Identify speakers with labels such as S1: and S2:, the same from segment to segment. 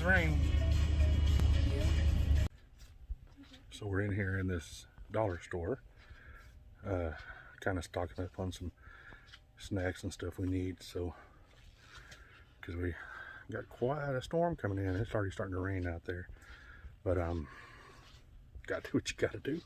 S1: this rain. So we're in here in this dollar store, kind of stocking up on some snacks and stuff we need. So, because we got quite a storm coming in, it's already starting to rain out there. But gotta do what you gotta do.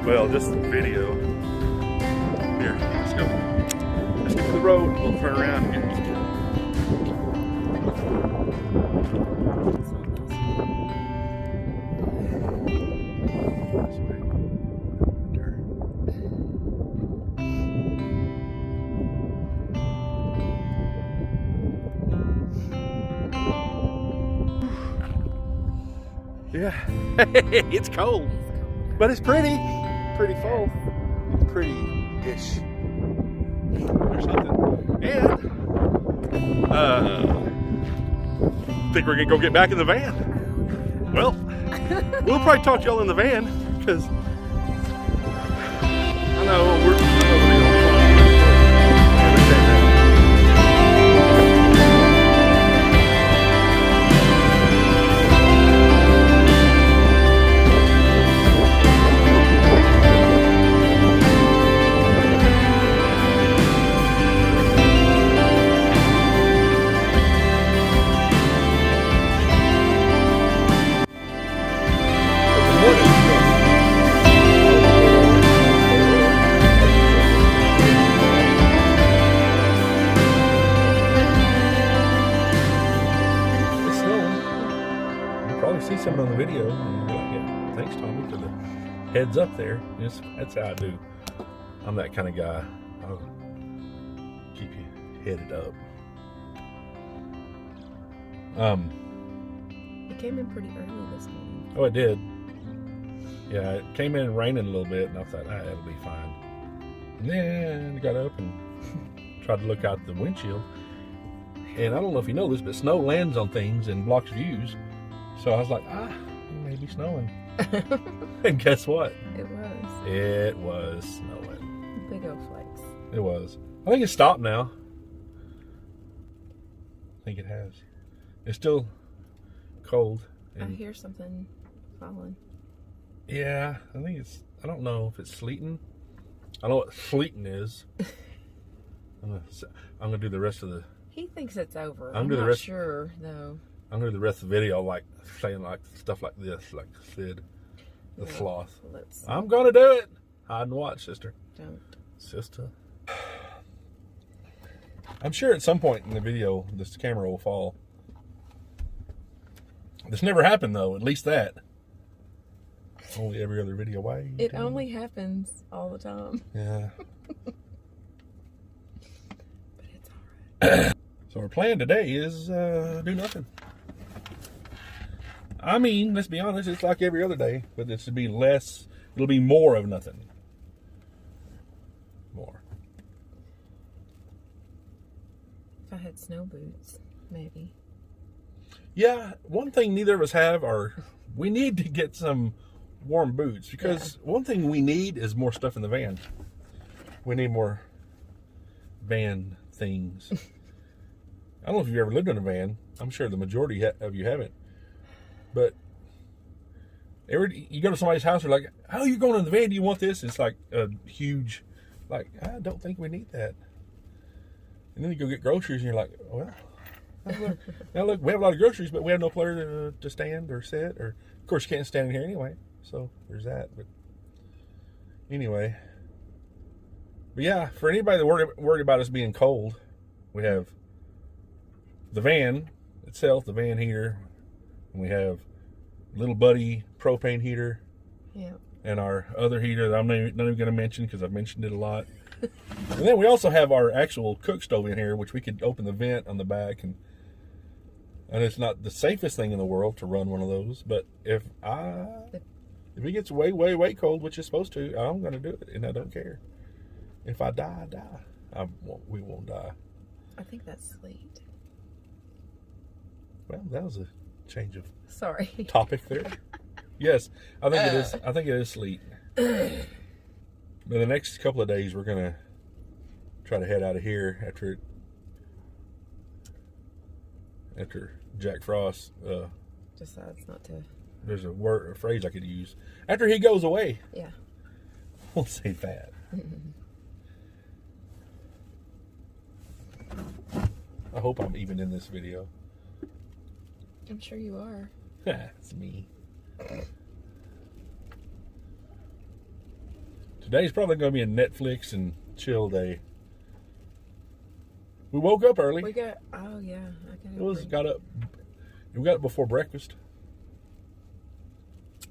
S1: Well, just the video. Here, let's go. Let's get to the road. We'll turn around and get yeah, it's cold, but it's pretty full. It's pretty-ish or something. And think we're gonna go get back in the van. Well, we'll probably talk to y'all in the van because I know we're. See something on the video and you'll be like, yeah, thanks Tommy for the heads up there. That's how I do. I'm that kind of guy. I'll keep you headed up.
S2: It came in pretty early this morning.
S1: Oh, it did. Yeah, it came in raining a little bit and I thought, it'll be fine. And then I got up and tried to look out the windshield. And I don't know if you know this, but snow lands on things and blocks views. So I was like, it may be snowing. And guess what?
S2: It was.
S1: It was snowing.
S2: Big old flakes.
S1: It was. I think it's stopped now. I think it has. It's still cold.
S2: I hear something falling.
S1: Yeah, I think it's, I don't know if it's sleeting. I know what sleeting is. I'm gonna do the rest of the.
S2: He thinks it's over.
S1: I'm
S2: not sure though.
S1: I'm gonna do the rest of the video like saying like stuff like this, like Sid, the sloth. I'm gonna do it. Hide and watch, sister.
S2: Don't.
S1: Sister. I'm sure at some point in the video this camera will fall. This never happened though. At least that. Only every other video. Why?
S2: It only happens all the time.
S1: Yeah.
S2: But it's alright.
S1: So our plan today is do nothing. I mean, let's be honest, it's like every other day, but this will be less, it'll be more of nothing. More.
S2: If I had snow boots, maybe.
S1: Yeah, one thing neither of us have are we need to get some warm boots because one thing we need is more stuff in the van. We need more van things. I don't know if you've ever lived in a van. I'm sure the majority of you haven't. But you go to somebody's house, they're like, "Oh, you're going in the van? Do you want this?" It's like a huge, like, I don't think we need that. And then you go get groceries, and you're like, "Well, now look, we have a lot of groceries, but we have no place to stand or sit. Or, of course, you can't stand in here anyway. So there's that." But anyway, but yeah, for anybody that worried about us being cold, we have the van itself, the van heater. And we have little buddy propane heater.
S2: Yeah.
S1: And our other heater that I'm not even going to mention because I've mentioned it a lot. And then we also have our actual cook stove in here, which we could open the vent on the back. And it's not the safest thing in the world to run one of those. But if it gets way, way, way cold, which it's supposed to, I'm going to do it. And I don't care. If I die, I die. We won't die.
S2: I think that's sleet.
S1: Well, that was a change of topic there. Yes, I think it is. I think it is sleet. But the next couple of days, we're gonna try to head out of here after Jack Frost
S2: decides not to.
S1: There's a phrase I could use. After he goes away.
S2: Yeah.
S1: We'll say that. I hope I'm even in this video.
S2: I'm sure you are.
S1: It's me. Today's probably going to be a Netflix and chill day. We woke up early.
S2: We got
S1: We got up before breakfast.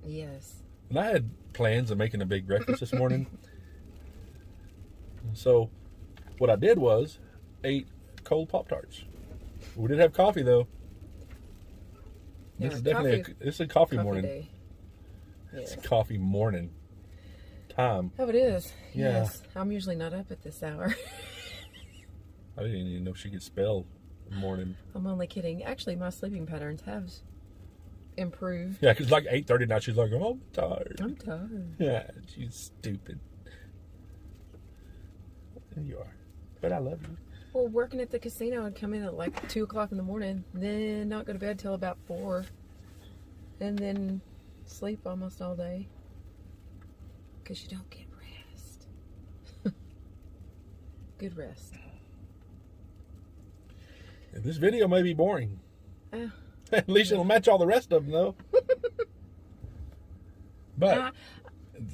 S2: Yes.
S1: And I had plans of making a big breakfast this morning. So what I did was ate cold Pop-Tarts. We did have coffee though.
S2: Yeah,
S1: This is definitely a coffee morning.
S2: Day. Yes.
S1: It's a coffee morning time.
S2: Oh, it is.
S1: Yeah.
S2: Yes. I'm usually not up at this hour.
S1: I didn't even know she could spell morning.
S2: I'm only kidding. Actually, my sleeping patterns have improved.
S1: Yeah, because like 8:30 now, she's like, "Oh, I'm tired."
S2: I'm tired.
S1: Yeah, she's stupid. You are. But I love you.
S2: Well, working at the casino, I'd come in at like 2 o'clock in the morning, then not go to bed till about 4, and then sleep almost all day. Because you don't get rest. Good rest.
S1: And this video may be boring. At least it'll match all the rest of them, though. But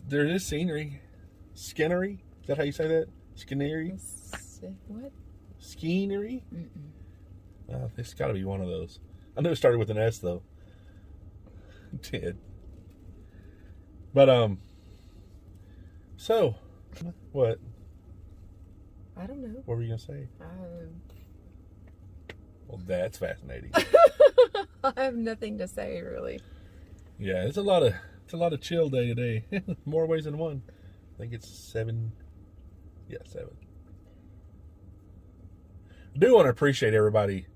S1: there is scenery. Skinnery? Is that how you say that? Skinnery?
S2: What?
S1: Scenery? It's got to be one of those. I knew it started with an S, though. It did. But, so, what?
S2: I don't know.
S1: What were you going to say? Well, that's fascinating.
S2: I have nothing to say, really.
S1: Yeah, it's a lot of chill day today. More ways than one. I think it's 7. Yeah, 7. I do want to appreciate everybody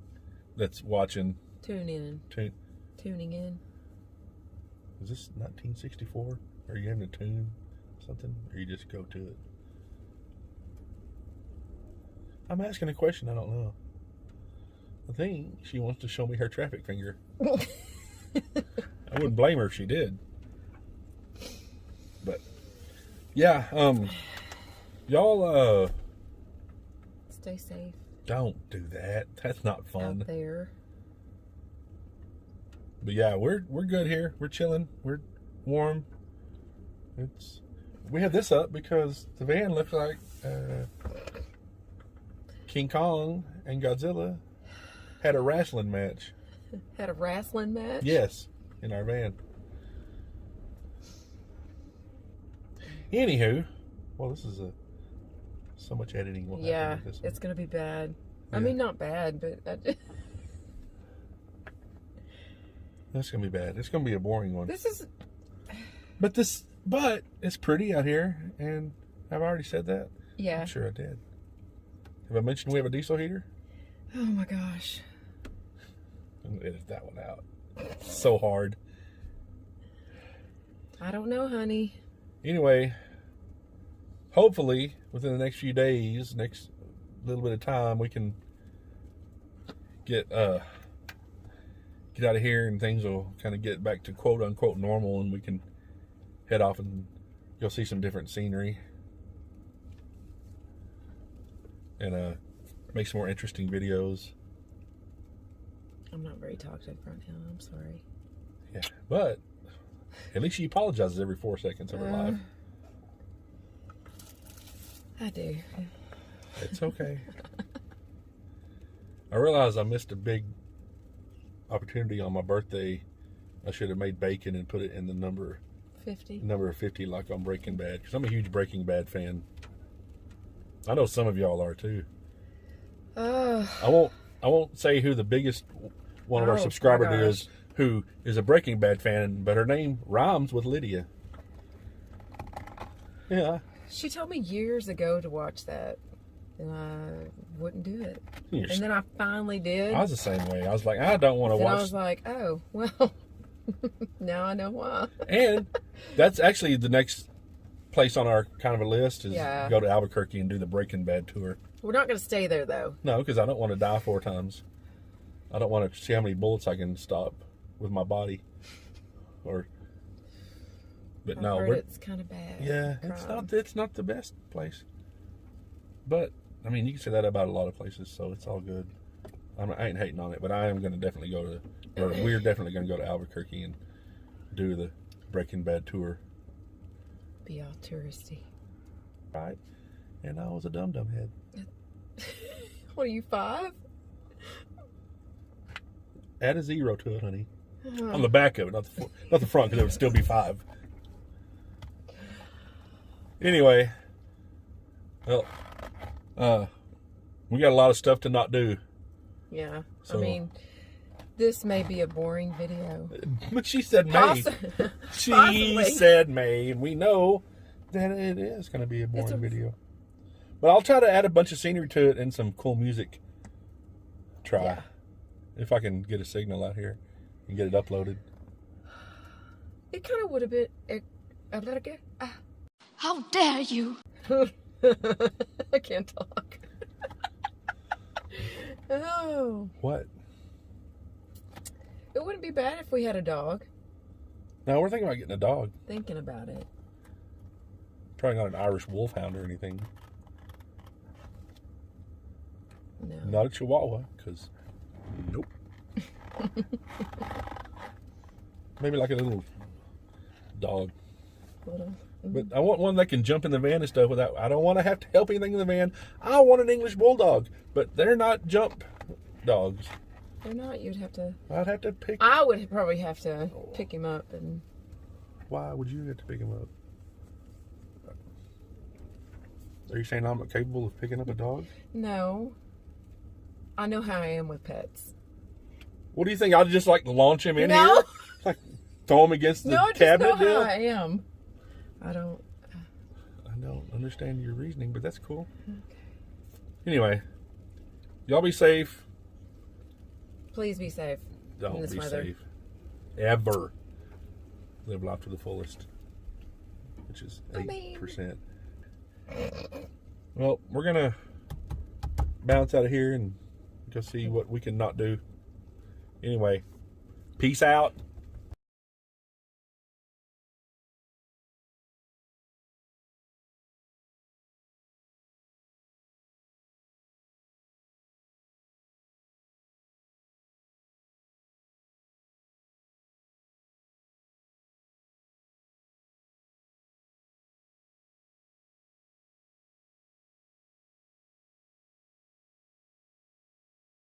S1: that's watching.
S2: Tuning in.
S1: Is this 1964? Are you having to tune something? Or you just go to it? I'm asking a question I don't know. I think she wants to show me her traffic finger. I wouldn't blame her if she did. But yeah, y'all
S2: stay safe.
S1: Don't do that. That's not fun.
S2: Out there.
S1: But yeah, we're good here. We're chilling. We're warm. We have this up because the van looks like King Kong and Godzilla had a wrestling match.
S2: Had a wrestling match?
S1: Yes, in our van. Anywho, well, this is so much editing will happen with this one.
S2: It's going to be bad.
S1: Yeah.
S2: I mean, not bad, but...
S1: That's going to be bad. It's going to be a boring one.
S2: This is...
S1: But it's pretty out here, and have I already said that?
S2: Yeah.
S1: I'm sure I did. Have I mentioned we have a diesel heater?
S2: Oh my gosh.
S1: I'm going to edit that one out. It's so hard.
S2: I don't know, honey.
S1: Anyway, hopefully within the next few days, next little bit of time, we can get out of here and things will kind of get back to quote unquote normal, and we can head off and go see some different scenery and make some more interesting videos.
S2: I'm not very talkative right now. I'm sorry.
S1: Yeah, but at least she apologizes every 4 seconds of her life.
S2: I do.
S1: It's okay. I realize I missed a big opportunity on my birthday. I should have made bacon and put it in the number
S2: 50.
S1: Number 50, like on Breaking Bad, because I'm a huge Breaking Bad fan. I know some of y'all are too. I won't say who the biggest one of our subscribers is who is a Breaking Bad fan, but her name rhymes with Lydia. Yeah.
S2: She told me years ago to watch that, and I wouldn't do it. And then I finally did.
S1: I was the same way. I was like, I don't want to watch.
S2: I was like, oh, well, now I know why.
S1: And that's actually the next place on our kind of a list is go to Albuquerque and do the Breaking Bad tour.
S2: We're not going to stay there, though.
S1: No, because I don't want to die 4 times. I don't want to see how many bullets I can stop with my body. But
S2: I've
S1: no,
S2: heard it's kind of bad.
S1: Yeah, it's not the best place. But I mean, you can say that about a lot of places, so it's all good. I ain't hating on it, but I am going to definitely we're definitely going to go to Albuquerque and do the Breaking Bad tour.
S2: Be all touristy.
S1: Right. And I was a dum-dum head.
S2: What are you, 5?
S1: Add a 0 to it, honey. On the back of it, not the front, because it would still be 5. Anyway, well, we got a lot of stuff to not do.
S2: Yeah, so, I mean, this may be a boring video.
S1: But she said May. She said May, and we know that it is going to be a boring video. But I'll try to add a bunch of scenery to it and some cool music. If I can get a signal out here and get it uploaded.
S2: It kind of would have been.
S3: How dare you?
S2: I can't talk. Oh.
S1: What?
S2: It wouldn't be bad if we had a dog.
S1: No, we're thinking about getting a dog.
S2: Thinking about it.
S1: Probably not an Irish wolfhound or anything.
S2: No.
S1: Not a Chihuahua, because nope. Maybe like a little dog. But I want one that can jump in the van and stuff without. I don't want to have to help anything in the van. I want an English bulldog, but they're not jump dogs.
S2: They're not. You'd have to.
S1: I'd have to pick.
S2: I would probably have to pick him up and.
S1: Why would you have to pick him up? Are you saying I'm not capable of picking up a dog?
S2: No. I know how I am with pets.
S1: What do you think? I'd just like launch him in here? Like throw him against the cabinet?
S2: No, I just know how I am. I don't understand your reasoning, but that's cool.
S1: Okay. Anyway, y'all be safe.
S2: Please be safe.
S1: Don't be safe. Ever. Live life to the fullest. Which is 8%. Well, we're going to bounce out of here and go see what we can not do. Anyway, peace out.